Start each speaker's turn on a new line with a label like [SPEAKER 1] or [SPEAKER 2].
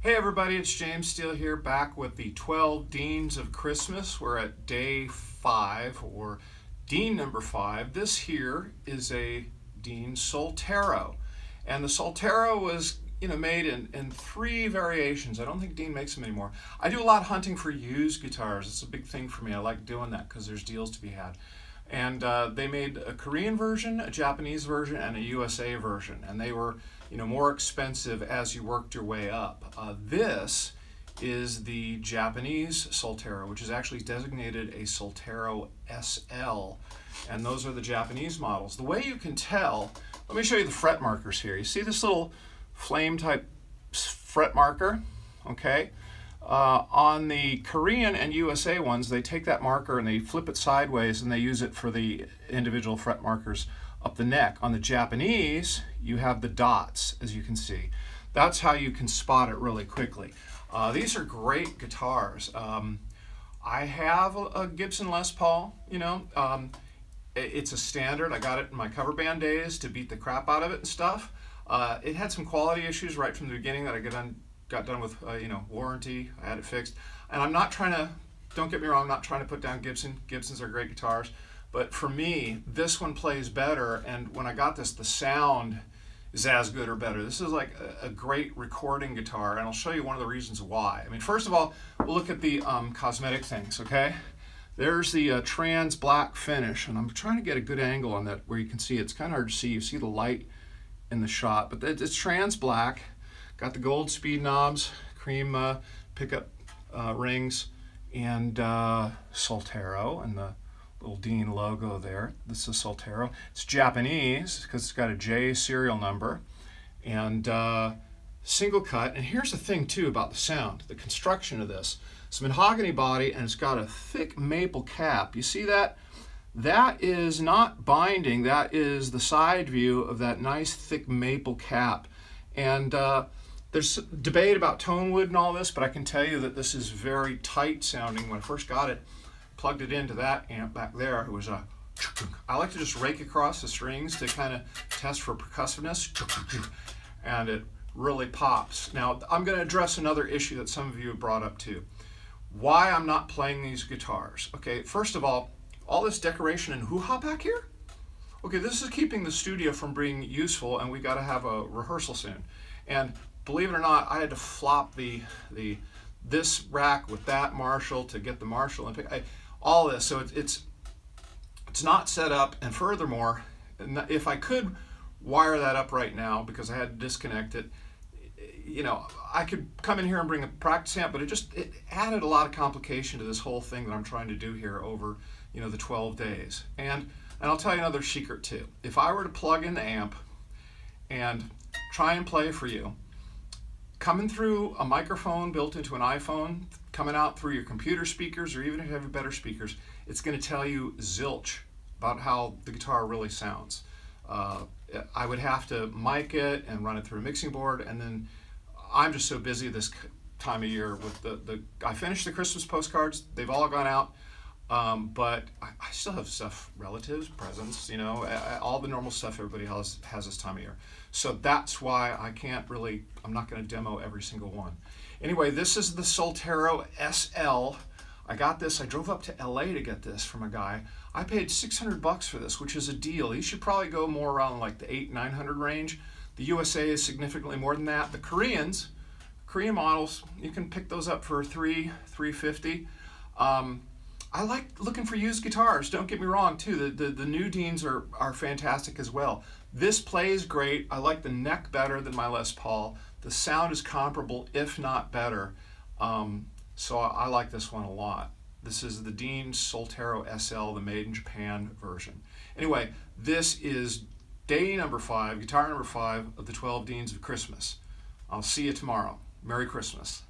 [SPEAKER 1] Hey everybody, it's James Steele here, back with the 12 Deans of Christmas. We're at day 5, or Dean number 5. This here is a Dean Soltero. And the Soltero was made in 3 variations. I don't think Dean makes them anymore. I do a lot of hunting for used guitars. It's a big thing for me. I like doing that because there's deals to be had. And they made a Korean version, a Japanese version, and a USA version. And they were more expensive as you worked your way up. This is the Japanese Soltero, which is actually designated a Soltero SL. And those are the Japanese models. The way you can tell, let me show you the fret markers here. You see this little flame type fret marker? Okay. On the Korean and USA ones, they take that marker and they flip it sideways and they use it for the individual fret markers up the neck. On the Japanese, you have the dots, as you can see. That's how you can spot it really quickly. These are great guitars. I have a Gibson Les Paul, it's a standard. I got it in my cover band days to beat the crap out of it and stuff. It had some quality issues right from the beginning that I got done with warranty. I had it fixed. And I'm not trying to, don't get me wrong, I'm not trying to put down Gibson. Gibsons are great guitars. But for me, this one plays better, and when I got this, the sound is as good or better. This is like a great recording guitar, and I'll show you one of the reasons why. I mean, first of all, we'll look at the cosmetic things, okay? There's the trans black finish, and I'm trying to get a good angle on that where you can see. It's kind of hard to see. You see the light in the shot, but it's trans black. Got the gold speed knobs, cream pickup rings, and Soltero, and the little Dean logo there. This is Soltero. It's Japanese because it's got a J serial number, and single cut. And here's the thing too about the sound, the construction of this. It's a mahogany body and it's got a thick maple cap. You see that? That is not binding. That is the side view of that nice thick maple cap. And there's debate about tone wood and all this, but I can tell you that this is very tight sounding. When I first got it, plugged it into that amp back there, it was I like to just rake across the strings to kind of test for percussiveness, and it really pops. Now, I'm going to address another issue that some of you have brought up too. Why I'm not playing these guitars. Okay, first of all this decoration and hoo-ha back here? Okay, this is keeping the studio from being useful, and we got to have a rehearsal soon. And believe it or not, I had to flop this rack with that Marshall to get the Marshall and pick all this. So it's not set up, and furthermore, if I could wire that up right now because I had to disconnect it, I could come in here and bring a practice amp, but it added a lot of complication to this whole thing that I'm trying to do here over the 12 days. And I'll tell you another secret too. If I were to plug in the amp and try and play for you, coming through a microphone built into an iPhone, coming out through your computer speakers, or even if you have better speakers, it's going to tell you zilch about how the guitar really sounds. I would have to mic it and run it through a mixing board, and then I'm just so busy this time of year with I finished the Christmas postcards. They've all gone out, but I still have stuff, relatives, presents, all the normal stuff everybody has this time of year. So that's why I'm not going to demo every single one. Anyway, this is the Soltero SL. I got this, I drove up to LA to get this from a guy. I paid $600 for this, which is a deal. You should probably go more around like the $800-900 range. The USA is significantly more than that. The Korean models, you can pick those up for $350. I like looking for used guitars, don't get me wrong too. The new Deans are fantastic as well. This plays great. I like the neck better than my Les Paul. The sound is comparable, if not better. So I like this one a lot. This is the DEANS Soltero SL, the made in Japan version. Anyway, this is day number 5, guitar number 5 of the 12 Deans of Christmas. I'll see you tomorrow. Merry Christmas.